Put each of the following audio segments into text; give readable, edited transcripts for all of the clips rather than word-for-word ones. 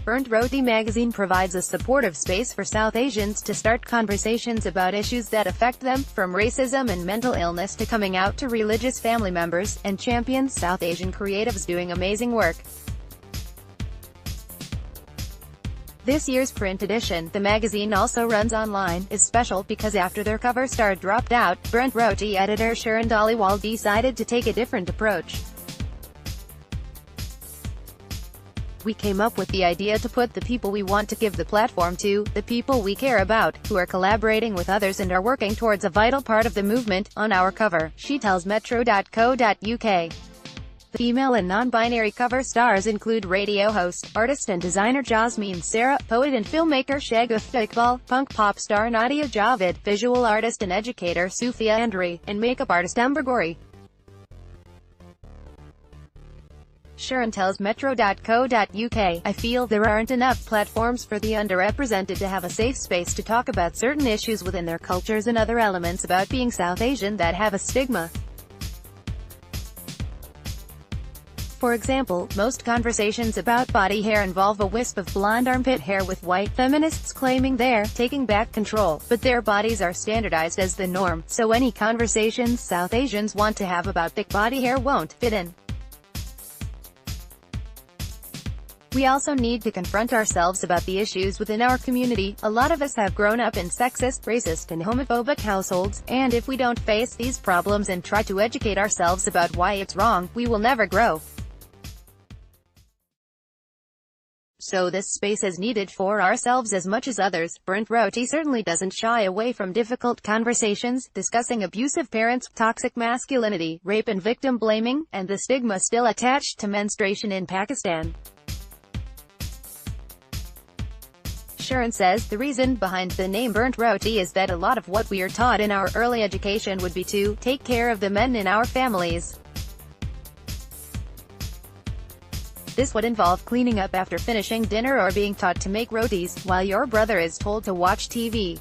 Burnt Roti magazine provides a supportive space for South Asians to start conversations about issues that affect them, from racism and mental illness to coming out to religious family members, and champions South Asian creatives doing amazing work. This year's print edition, the magazine also runs online, is special because after their cover star dropped out, Burnt Roti editor Sharan Dhaliwal decided to take a different approach. We came up with the idea to put the people we want to give the platform to, the people we care about, who are collaborating with others and are working towards a vital part of the movement, on our cover, she tells Metro.co.uk. The female and non-binary cover stars include radio host, artist and designer Jasmine Sarah, poet and filmmaker Shagufta Iqbal, punk pop star Nadia Javed, visual artist and educator Sufia Andri, and makeup artist Amber Gori. Sharan tells Metro.co.uk, I feel there aren't enough platforms for the underrepresented to have a safe space to talk about certain issues within their cultures and other elements about being South Asian that have a stigma. For example, most conversations about body hair involve a wisp of blonde armpit hair, with white feminists claiming they're taking back control, but their bodies are standardized as the norm, so any conversations South Asians want to have about thick body hair won't fit in. We also need to confront ourselves about the issues within our community. A lot of us have grown up in sexist, racist and homophobic households, and if we don't face these problems and try to educate ourselves about why it's wrong, we will never grow. So this space is needed for ourselves as much as others. Burnt Roti certainly doesn't shy away from difficult conversations, discussing abusive parents, toxic masculinity, rape and victim blaming, and the stigma still attached to menstruation in Pakistan. Sharan says, the reason behind the name Burnt Roti is that a lot of what we are taught in our early education would be to take care of the men in our families. This would involve cleaning up after finishing dinner or being taught to make rotis, while your brother is told to watch TV.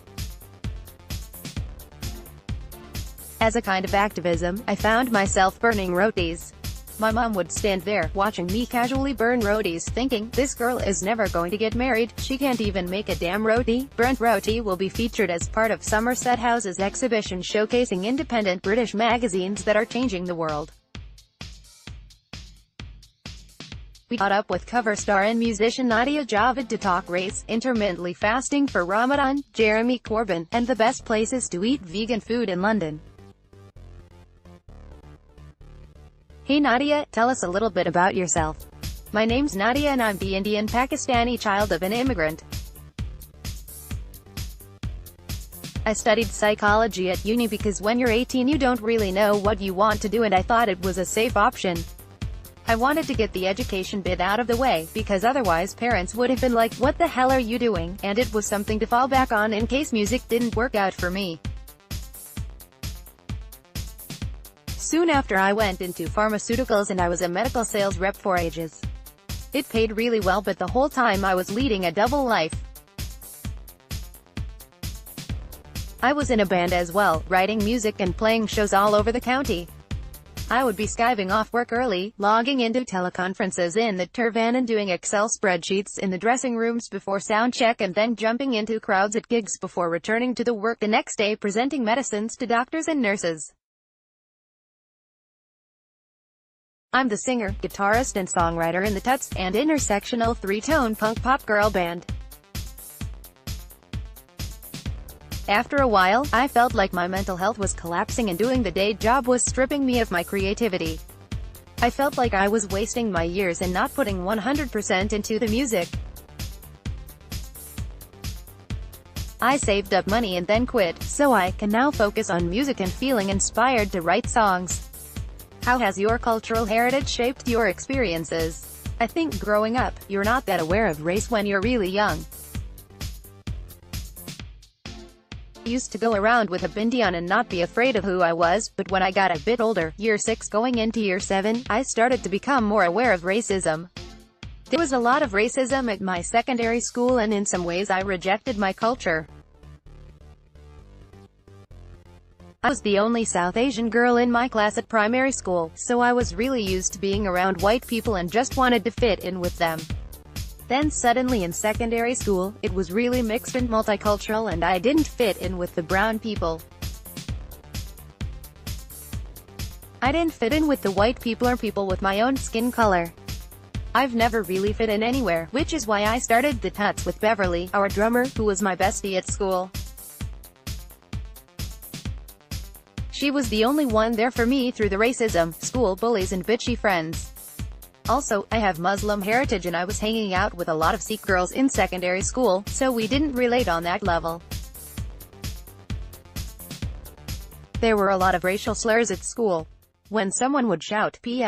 As a kind of activism, I found myself burning rotis. My mom would stand there, watching me casually burn rotis, thinking, this girl is never going to get married, she can't even make a damn roti. Burnt Roti will be featured as part of Somerset House's exhibition showcasing independent British magazines that are changing the world. We caught up with cover star and musician Nadia Javed to talk race, intermittently fasting for Ramadan, Jeremy Corbyn, and the best places to eat vegan food in London. Hey Nadia, tell us a little bit about yourself. My name's Nadia and I'm the Indian-Pakistani child of an immigrant. I studied psychology at uni because when you're 18 you don't really know what you want to do, and I thought it was a safe option. I wanted to get the education bit out of the way, because otherwise parents would have been like, what the hell are you doing? And it was something to fall back on in case music didn't work out for me. Soon after I went into pharmaceuticals and I was a medical sales rep for ages. It paid really well, but the whole time I was leading a double life. I was in a band as well, writing music and playing shows all over the county. I would be skiving off work early, logging into teleconferences in the Turvan and doing Excel spreadsheets in the dressing rooms before sound check, and then jumping into crowds at gigs before returning to the work the next day presenting medicines to doctors and nurses. I'm the singer, guitarist and songwriter in the Tuts and intersectional three-tone punk pop girl band. After a while, I felt like my mental health was collapsing and doing the day job was stripping me of my creativity. I felt like I was wasting my years and not putting 100% into the music. I saved up money and then quit, so I can now focus on music and feeling inspired to write songs. How has your cultural heritage shaped your experiences? I think growing up, you're not that aware of race when you're really young. I used to go around with a bindi on and not be afraid of who I was, but when I got a bit older, year 6 going into year 7, I started to become more aware of racism. There was a lot of racism at my secondary school, and in some ways I rejected my culture. I was the only South Asian girl in my class at primary school, so I was really used to being around white people and just wanted to fit in with them. Then suddenly in secondary school, it was really mixed and multicultural and I didn't fit in with the brown people. I didn't fit in with the white people or people with my own skin color. I've never really fit in anywhere, which is why I started the Tuts with Beverly, our drummer, who was my bestie at school. She was the only one there for me through the racism, school bullies and bitchy friends. Also, I have Muslim heritage and I was hanging out with a lot of Sikh girls in secondary school, so we didn't relate on that level. There were a lot of racial slurs at school. When someone would shout P***,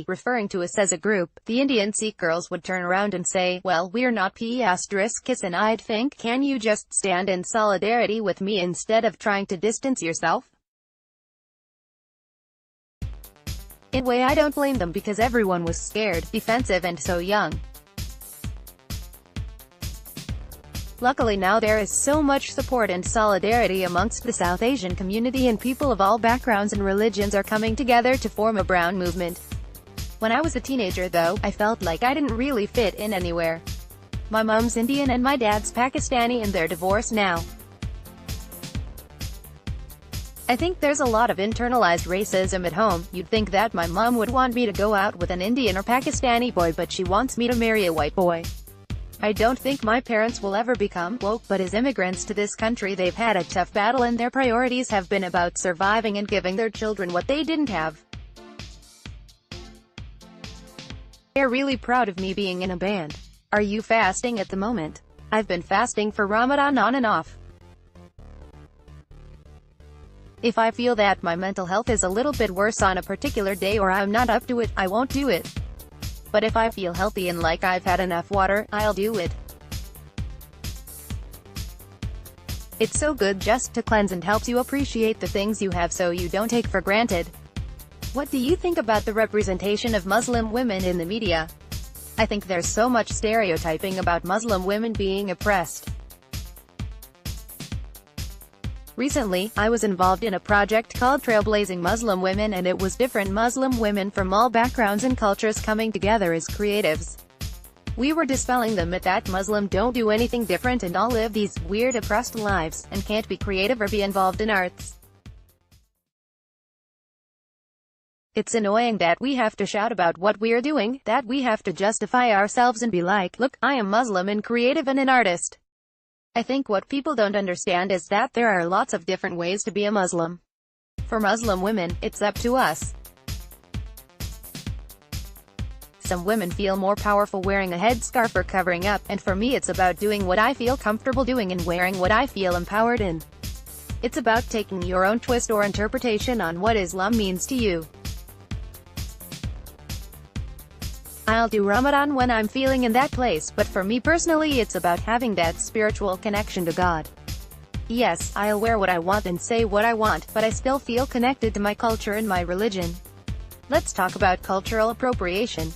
referring to us as a group, the Indian Sikh girls would turn around and say, well, we're not P***, and I'd think, can you just stand in solidarity with me instead of trying to distance yourself? In a way I don't blame them because everyone was scared, defensive and so young. Luckily now there is so much support and solidarity amongst the South Asian community and people of all backgrounds and religions are coming together to form a brown movement. When I was a teenager though, I felt like I didn't really fit in anywhere. My mom's Indian and my dad's Pakistani and they're divorced now. I think there's a lot of internalized racism at home. You'd think that my mom would want me to go out with an Indian or Pakistani boy but she wants me to marry a white boy. I don't think my parents will ever become woke, but as immigrants to this country they've had a tough battle and their priorities have been about surviving and giving their children what they didn't have. They're really proud of me being in a band. Are you fasting at the moment? I've been fasting for Ramadan on and off. If I feel that my mental health is a little bit worse on a particular day or I'm not up to it, I won't do it. But if I feel healthy and like I've had enough water, I'll do it. It's so good just to cleanse and helps you appreciate the things you have so you don't take for granted. What do you think about the representation of Muslim women in the media? I think there's so much stereotyping about Muslim women being oppressed. Recently, I was involved in a project called Trailblazing Muslim Women and it was different Muslim women from all backgrounds and cultures coming together as creatives. We were dispelling the myth that Muslim don't do anything different and all live these weird oppressed lives, and can't be creative or be involved in arts. It's annoying that we have to shout about what we're doing, that we have to justify ourselves and be like, look, I am Muslim and creative and an artist. I think what people don't understand is that there are lots of different ways to be a Muslim. For Muslim women, it's up to us. Some women feel more powerful wearing a headscarf or covering up, and for me it's about doing what I feel comfortable doing and wearing what I feel empowered in. It's about taking your own twist or interpretation on what Islam means to you. I'll do Ramadan when I'm feeling in that place, but for me personally it's about having that spiritual connection to God. Yes, I'll wear what I want and say what I want, but I still feel connected to my culture and my religion. Let's talk about cultural appropriation.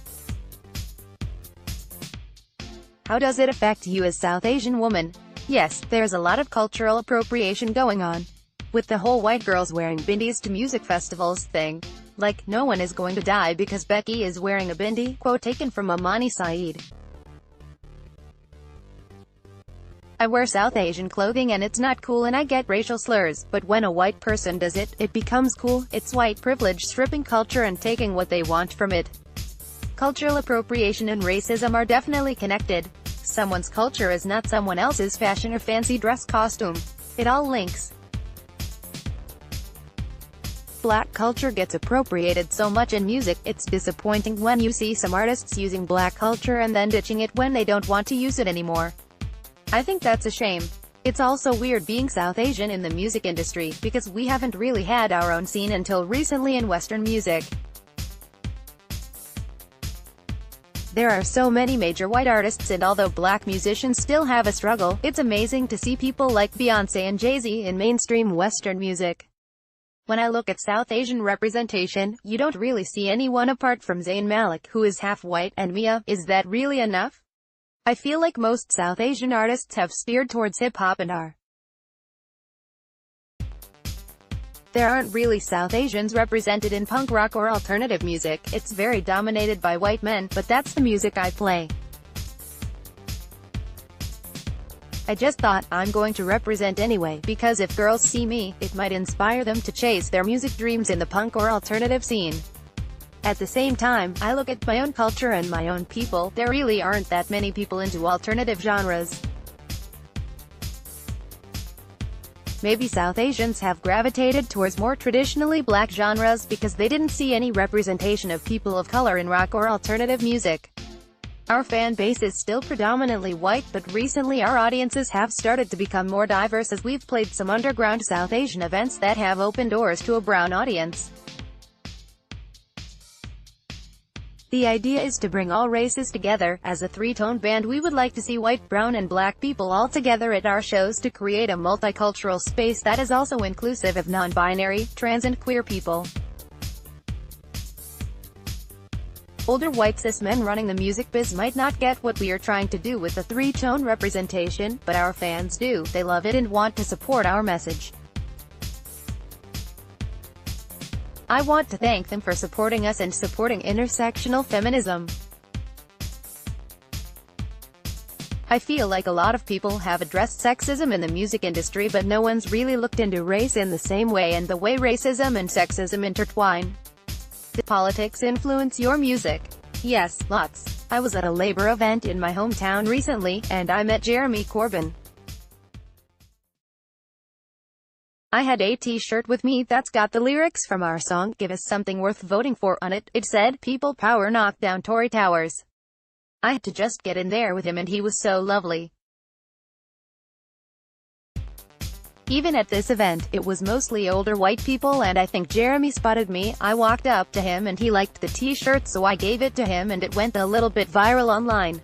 How does it affect you as South Asian woman? Yes, there's a lot of cultural appropriation going on. With the whole white girls wearing bindis to music festivals thing. Like, no one is going to die because Becky is wearing a bindi, quote taken from Amani Saeed. I wear South Asian clothing and it's not cool and I get racial slurs, but when a white person does it, it becomes cool. It's white privilege stripping culture and taking what they want from it. Cultural appropriation and racism are definitely connected. Someone's culture is not someone else's fashion or fancy dress costume. It all links. Black culture gets appropriated so much in music, it's disappointing when you see some artists using black culture and then ditching it when they don't want to use it anymore. I think that's a shame. It's also weird being South Asian in the music industry, because we haven't really had our own scene until recently in Western music. There are so many major white artists and although black musicians still have a struggle, it's amazing to see people like Beyoncé and Jay-Z in mainstream Western music. When I look at South Asian representation, you don't really see anyone apart from Zayn Malik, who is half white, and Mia. Is that really enough? I feel like most South Asian artists have steered towards hip-hop and are. There aren't really South Asians represented in punk rock or alternative music. It's very dominated by white men, but that's the music I play. I just thought, I'm going to represent anyway, because if girls see me, it might inspire them to chase their music dreams in the punk or alternative scene. At the same time, I look at my own culture and my own people. There really aren't that many people into alternative genres. Maybe South Asians have gravitated towards more traditionally black genres because they didn't see any representation of people of color in rock or alternative music. Our fan base is still predominantly white, but recently our audiences have started to become more diverse as we've played some underground South Asian events that have opened doors to a brown audience. The idea is to bring all races together. As a three-tone band, we would like to see white, brown and black people all together at our shows to create a multicultural space that is also inclusive of non-binary, trans and queer people. Older white cis men running the music biz might not get what we are trying to do with the three-tone representation, but our fans do. They love it and want to support our message. I want to thank them for supporting us and supporting intersectional feminism. I feel like a lot of people have addressed sexism in the music industry, but no one's really looked into race in the same way and the way racism and sexism intertwine. Did politics influence your music? Yes, lots. I was at a Labour event in my hometown recently, and I met Jeremy Corbyn. I had a t-shirt with me that's got the lyrics from our song, "Give Us Something Worth Voting For" on it. It said, "People Power, knock down Tory towers." I had to just get in there with him and he was so lovely. Even at this event, it was mostly older white people and I think Jeremy spotted me. I walked up to him and he liked the t-shirt, so I gave it to him and it went a little bit viral online.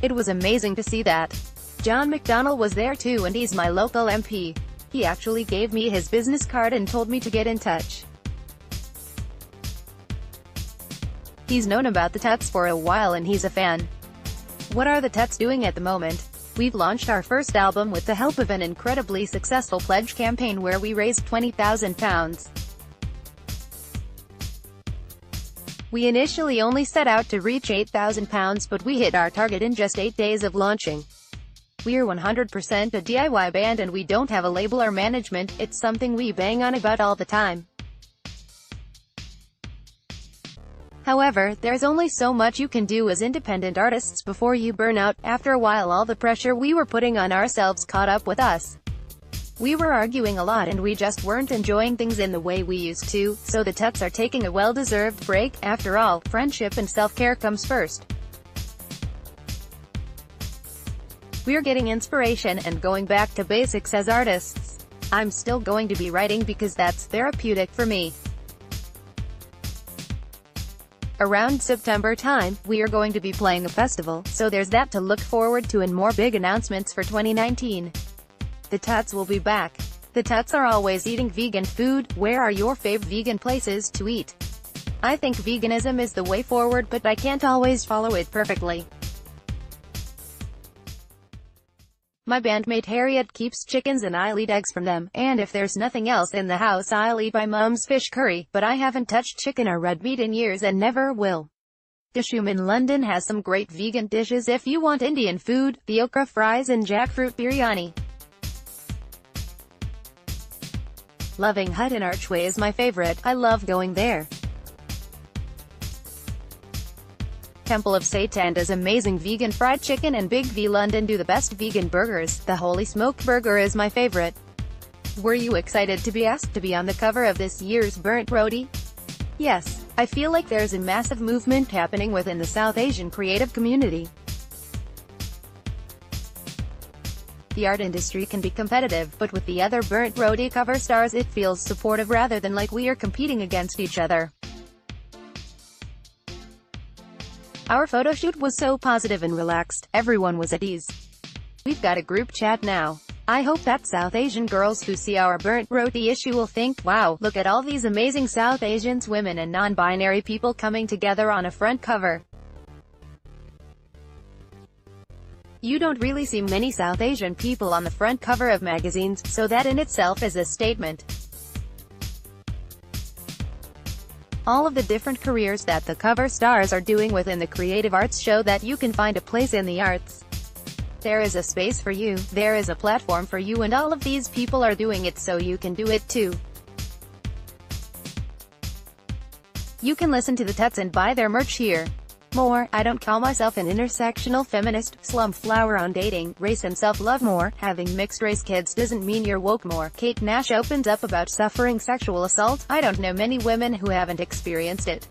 It was amazing to see that. John McDonnell was there too and he's my local MP. He actually gave me his business card and told me to get in touch. He's known about the Tuts for a while and he's a fan. What are the Tuts doing at the moment? We've launched our first album with the help of an incredibly successful pledge campaign where we raised £20,000. We initially only set out to reach £8,000, but we hit our target in just 8 days of launching. We're 100% a DIY band and we don't have a label or management. It's something we bang on about all the time. However, there's only so much you can do as independent artists before you burn out. After a while, all the pressure we were putting on ourselves caught up with us. We were arguing a lot and we just weren't enjoying things in the way we used to, so the Tuts are taking a well-deserved break. After all, friendship and self-care comes first. We're getting inspiration and going back to basics as artists. I'm still going to be writing because that's therapeutic for me. Around September time, we are going to be playing a festival, so there's that to look forward to and more big announcements for 2019. The Tuts will be back. The Tuts are always eating vegan food. Where are your fave vegan places to eat? I think veganism is the way forward, but I can't always follow it perfectly. My bandmate Harriet keeps chickens and I'll eat eggs from them, and if there's nothing else in the house I'll eat my mum's fish curry, but I haven't touched chicken or red meat in years and never will. Dishoom in London has some great vegan dishes if you want Indian food, the okra fries and jackfruit biryani. Loving Hut in Archway is my favorite. I love going there. Temple of Satan does amazing vegan fried chicken and Big V London do the best vegan burgers. The Holy Smoke Burger is my favorite. Were you excited to be asked to be on the cover of this year's Burnt Roti? Yes, I feel like there's a massive movement happening within the South Asian creative community. The art industry can be competitive, but with the other Burnt Roti cover stars it feels supportive rather than like we are competing against each other. Our photo shoot was so positive and relaxed, everyone was at ease. We've got a group chat now. I hope that South Asian girls who see our Burnt Roti issue will think, wow, look at all these amazing South Asians, women and non-binary people coming together on a front cover. You don't really see many South Asian people on the front cover of magazines, so that in itself is a statement. All of the different careers that the cover stars are doing within the creative arts show that you can find a place in the arts. There is a space for you, there is a platform for you, and all of these people are doing it so you can do it too. You can listen to the Tuts and buy their merch here. More, I don't call myself an intersectional feminist, slum flower on dating, race and self-love. More, having mixed-race kids doesn't mean you're woke. More, Kate Nash opens up about suffering sexual assault. I don't know many women who haven't experienced it.